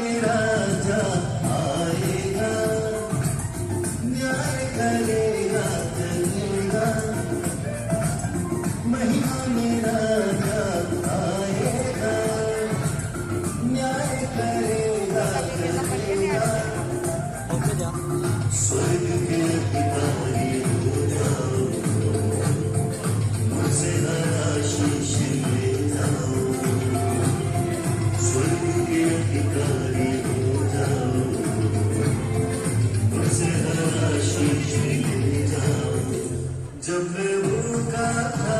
में राजा आएगा, न्याय करेगा चलेगा। महिमा में राजा आएगा, न्याय करेगा चलेगा। स्वर्ग के अधिकारी हो जाओ, मुझसे हर आशीष ले जाओ। स्वर्ग के अधिकारी हो जाओ, मुझसे हर आशीष ले जाओ। जब मैं भूखा था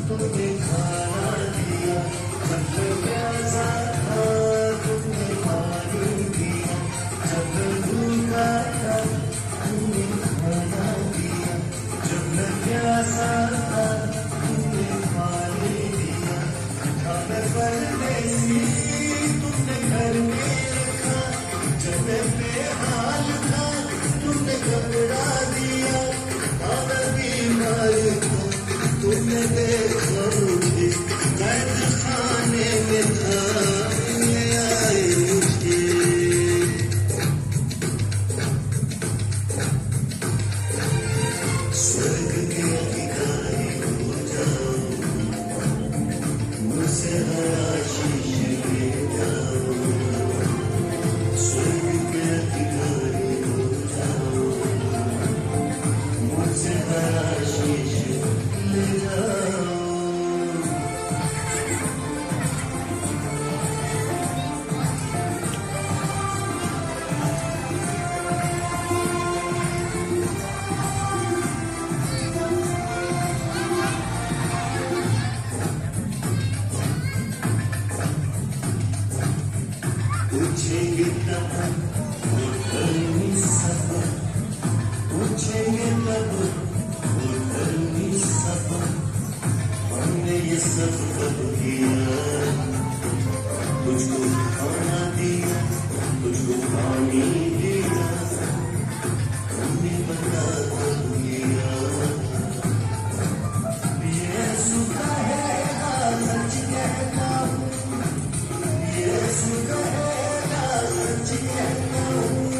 तुमने खाना दिया, जब मैं प्यासा था तुमने पानी दिया। जब मैं भूखा था तुमने खाना दिया, जब मैं प्यासा था तुमने पानी दिया। था मैं परदेसी तुमने घर में रखा, जब मैं बेहाल था तुमने कपड़ा दिया। था मैं बीमार था तुमने देखा मुझे, कैद खाने में था मिलने आए मुझे। स्वर्ग के अधिकारी हो जाओ, मुझसे हर आशीष ले जाओ। स्वर्ग के अधिकारी हो जाओ, मुझसे हर आशीष ले जाओ। पूछेंगे तब वो धर्मी सब, पूछेंगे तब वो धर्मी सब, हमने ये सब कब किया। तुझको खाना दिया, तुझको पानी दिया, हमने बता कब किया। यीशु कहेगा सच कहता हूँ, यीशु कहेगा सच कहता हूँ।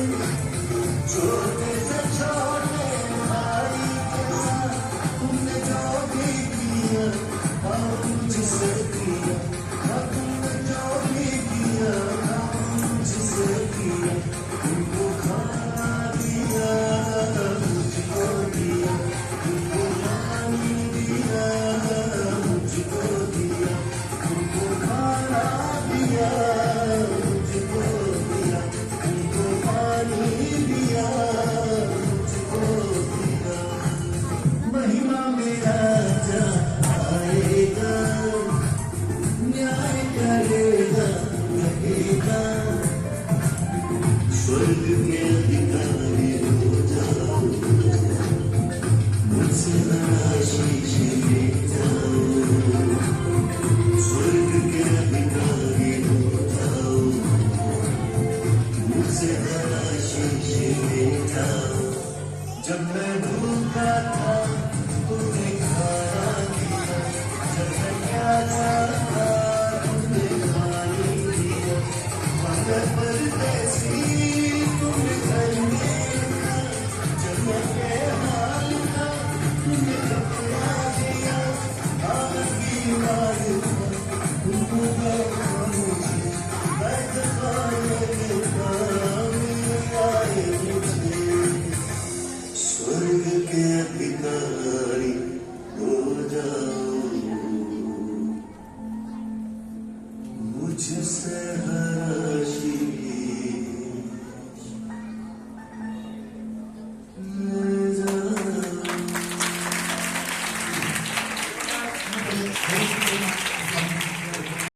छोटे से छोटे भाई के साथ तुमने जो भी किया, हम मुझसे किया। तुमने जो भी किया, हम मुझसे किया। तुमको खाना दिया, मुझको दिया। तुमको पानी दिया, मुझको दिया। तुमको खाना दिया, मुझको दिया। तुमको पानी दिया, मुझको दिया। महिमा में राजा आएगा, न्याय करेगा लगेगा। स्वर्ग के अधिकारी हो जाओ, मुझसे हर आशीष ले जाओ। स्वर्ग के अधिकारी हो जाओ, मुझसे हर आशीष ले जाओ। जब मैं भूखा था तुमने खाना दिया, जब मैं प्यासा था तुमने पानी दिया। मगर परदेसी तुमने घर में रखा, जब मैं बेहाल था तुमने कपड़ा दिया। आज बीमार था तुमको देखा मुझे, कैद खाने में था मिलने आए मुझे। स्वर्ग के अधिकारी हो जाओ, मुझसे